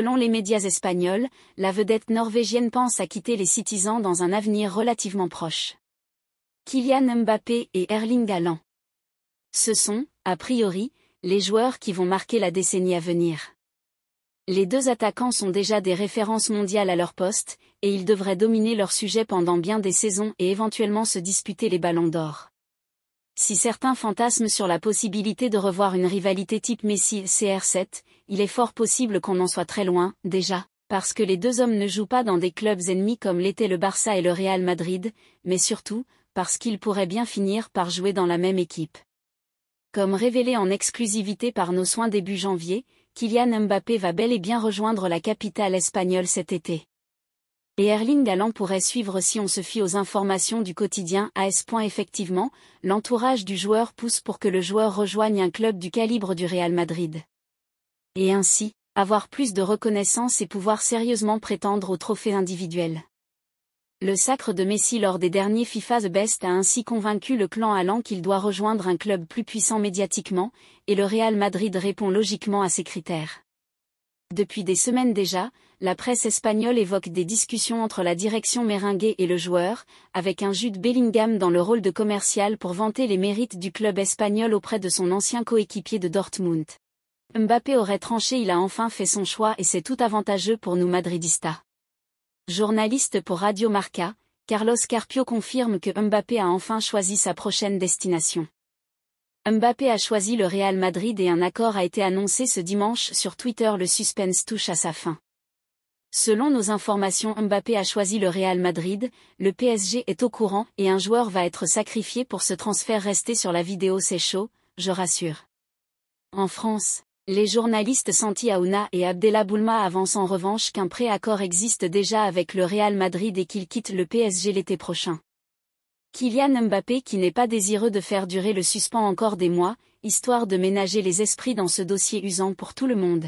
Selon les médias espagnols, la vedette norvégienne pense à quitter les Citizens dans un avenir relativement proche. Kylian Mbappé et Erling Haaland. Ce sont, a priori, les joueurs qui vont marquer la décennie à venir. Les deux attaquants sont déjà des références mondiales à leur poste, et ils devraient dominer leur sujet pendant bien des saisons et éventuellement se disputer les ballons d'or. Si certains fantasment sur la possibilité de revoir une rivalité type Messi-CR7, il est fort possible qu'on en soit très loin, déjà, parce que les deux hommes ne jouent pas dans des clubs ennemis comme l'étaient le Barça et le Real Madrid, mais surtout, parce qu'ils pourraient bien finir par jouer dans la même équipe. Comme révélé en exclusivité par Nos Soins début janvier, Kylian Mbappé va bel et bien rejoindre la capitale espagnole cet été. Et Erling Haaland pourrait suivre si on se fie aux informations du quotidien AS. Effectivement, l'entourage du joueur pousse pour que le joueur rejoigne un club du calibre du Real Madrid. Et ainsi, avoir plus de reconnaissance et pouvoir sérieusement prétendre au trophée individuel. Le sacre de Messi lors des derniers FIFA The Best a ainsi convaincu le clan Haaland qu'il doit rejoindre un club plus puissant médiatiquement, et le Real Madrid répond logiquement à ces critères. Depuis des semaines déjà, la presse espagnole évoque des discussions entre la direction merengue et le joueur, avec un Jude Bellingham dans le rôle de commercial pour vanter les mérites du club espagnol auprès de son ancien coéquipier de Dortmund. Mbappé aurait tranché, il a enfin fait son choix et c'est tout avantageux pour nous madridistas. Journaliste pour Radio Marca, Carlos Carpio confirme que Mbappé a enfin choisi sa prochaine destination. Mbappé a choisi le Real Madrid et un accord a été annoncé ce dimanche sur Twitter. Le suspense touche à sa fin. Selon nos informations, Mbappé a choisi le Real Madrid, le PSG est au courant et un joueur va être sacrifié pour ce transfert. Rester sur la vidéo, c'est chaud, je rassure. En France, les journalistes Santi Aouna et Abdellah Boulma avancent en revanche qu'un pré-accord existe déjà avec le Real Madrid et qu'il quitte le PSG l'été prochain. Kylian Mbappé qui n'est pas désireux de faire durer le suspens encore des mois, histoire de ménager les esprits dans ce dossier usant pour tout le monde.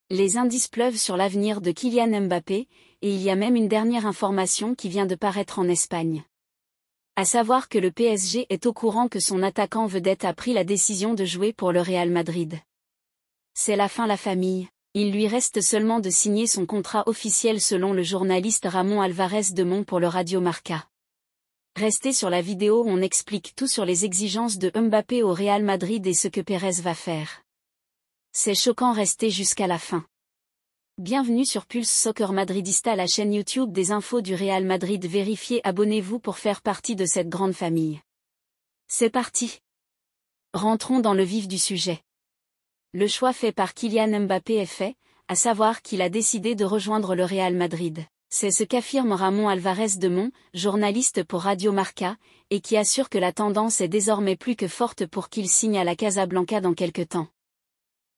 Les indices pleuvent sur l'avenir de Kylian Mbappé, et il y a même une dernière information qui vient de paraître en Espagne. À savoir que le PSG est au courant que son attaquant vedette a pris la décision de jouer pour le Real Madrid. C'est la fin, la famille. Il lui reste seulement de signer son contrat officiel selon le journaliste Ramon Alvarez de Mont pour le Radio Marca. Restez sur la vidéo, on explique tout sur les exigences de Mbappé au Real Madrid et ce que Pérez va faire. C'est choquant, restez jusqu'à la fin. Bienvenue sur Pulse Soccer Madridista, la chaîne YouTube des infos du Real Madrid. Vérifiez, abonnez-vous pour faire partie de cette grande famille. C'est parti. Rentrons dans le vif du sujet. Le choix fait par Kylian Mbappé est fait, à savoir qu'il a décidé de rejoindre le Real Madrid. C'est ce qu'affirme Ramon Alvarez de Mont, journaliste pour Radio Marca, et qui assure que la tendance est désormais plus que forte pour qu'il signe à la Casablanca dans quelque temps.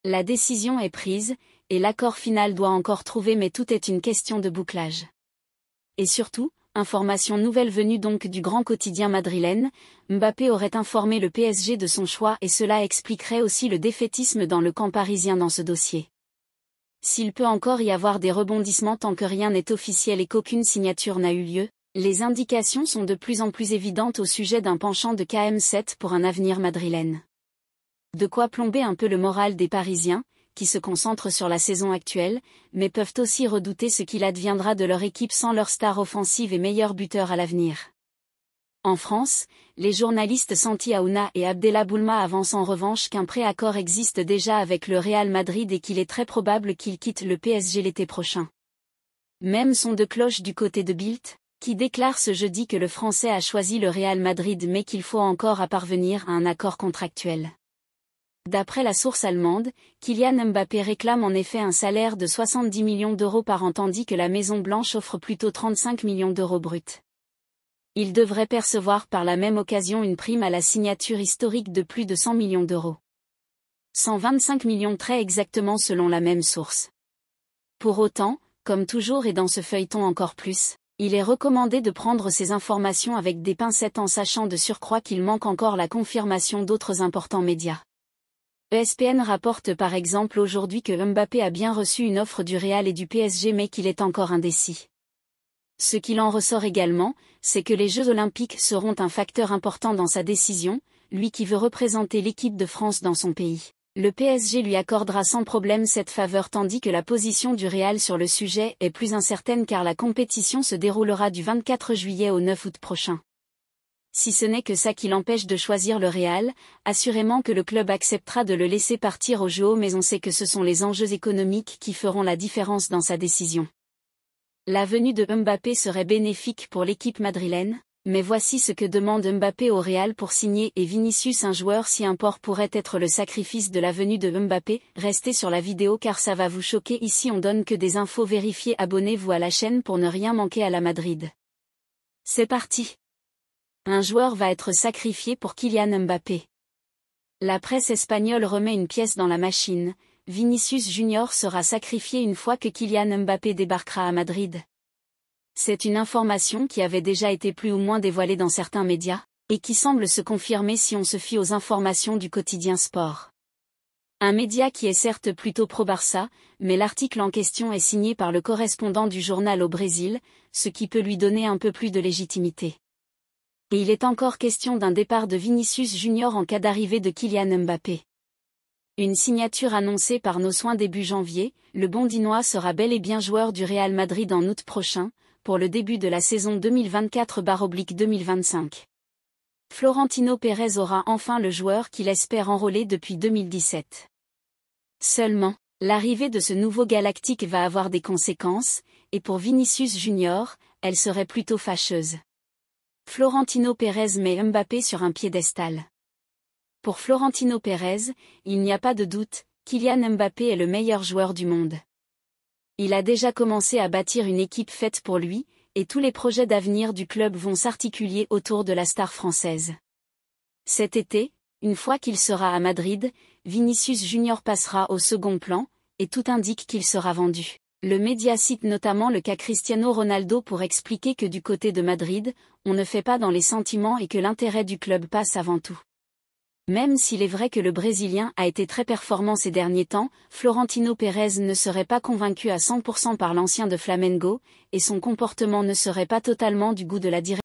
La décision est prise, et l'accord final doit encore trouver, mais tout est une question de bouclage. Et surtout, information nouvelle venue donc du grand quotidien madrilène, Mbappé aurait informé le PSG de son choix et cela expliquerait aussi le défaitisme dans le camp parisien dans ce dossier. S'il peut encore y avoir des rebondissements tant que rien n'est officiel et qu'aucune signature n'a eu lieu, les indications sont de plus en plus évidentes au sujet d'un penchant de KM7 pour un avenir madrilène. De quoi plomber un peu le moral des Parisiens, qui se concentrent sur la saison actuelle, mais peuvent aussi redouter ce qu'il adviendra de leur équipe sans leur star offensive et meilleur buteur à l'avenir. En France, les journalistes Santi Aouna et Abdellah Boulma avancent en revanche qu'un pré-accord existe déjà avec le Real Madrid et qu'il est très probable qu'il quitte le PSG l'été prochain. Même son de cloche du côté de Bild, qui déclare ce jeudi que le Français a choisi le Real Madrid mais qu'il faut encore à parvenir à un accord contractuel. D'après la source allemande, Kylian Mbappé réclame en effet un salaire de 70 millions d'euros par an tandis que la Maison-Blanche offre plutôt 35 millions d'euros bruts. Il devrait percevoir par la même occasion une prime à la signature historique de plus de 100 millions d'euros. 125 millions très exactement selon la même source. Pour autant, comme toujours et dans ce feuilleton encore plus, il est recommandé de prendre ces informations avec des pincettes en sachant de surcroît qu'il manque encore la confirmation d'autres importants médias. ESPN rapporte par exemple aujourd'hui que Mbappé a bien reçu une offre du Real et du PSG mais qu'il est encore indécis. Ce qu'il en ressort également, c'est que les Jeux Olympiques seront un facteur important dans sa décision, lui qui veut représenter l'équipe de France dans son pays. Le PSG lui accordera sans problème cette faveur tandis que la position du Real sur le sujet est plus incertaine car la compétition se déroulera du 24 juillet au 9 août prochain. Si ce n'est que ça qui l'empêche de choisir le Real, assurément que le club acceptera de le laisser partir au JO mais on sait que ce sont les enjeux économiques qui feront la différence dans sa décision. La venue de Mbappé serait bénéfique pour l'équipe madrilène, mais voici ce que demande Mbappé au Real pour signer et Vinicius un joueur si import pourrait être le sacrifice de la venue de Mbappé. Restez sur la vidéo car ça va vous choquer, ici on donne que des infos vérifiées, abonnez-vous à la chaîne pour ne rien manquer à la Madrid. C'est parti. Un joueur va être sacrifié pour Kylian Mbappé. La presse espagnole remet une pièce dans la machine, Vinicius Junior sera sacrifié une fois que Kylian Mbappé débarquera à Madrid. C'est une information qui avait déjà été plus ou moins dévoilée dans certains médias, et qui semble se confirmer si on se fie aux informations du quotidien Sport. Un média qui est certes plutôt pro-Barça, mais l'article en question est signé par le correspondant du journal au Brésil, ce qui peut lui donner un peu plus de légitimité. Et il est encore question d'un départ de Vinicius Junior en cas d'arrivée de Kylian Mbappé. Une signature annoncée par nos soins début janvier, le Bondinois sera bel et bien joueur du Real Madrid en août prochain, pour le début de la saison 2024/2025. Florentino Pérez aura enfin le joueur qu'il espère enrôler depuis 2017. Seulement, l'arrivée de ce nouveau galactique va avoir des conséquences, et pour Vinicius Junior, elle serait plutôt fâcheuse. Florentino Pérez met Mbappé sur un piédestal. Pour Florentino Pérez, il n'y a pas de doute, Kylian Mbappé est le meilleur joueur du monde. Il a déjà commencé à bâtir une équipe faite pour lui, et tous les projets d'avenir du club vont s'articuler autour de la star française. Cet été, une fois qu'il sera à Madrid, Vinicius Junior passera au second plan, et tout indique qu'il sera vendu. Le média cite notamment le cas Cristiano Ronaldo pour expliquer que du côté de Madrid, on ne fait pas dans les sentiments et que l'intérêt du club passe avant tout. Même s'il est vrai que le Brésilien a été très performant ces derniers temps, Florentino Pérez ne serait pas convaincu à 100% par l'ancien de Flamengo, et son comportement ne serait pas totalement du goût de la direction.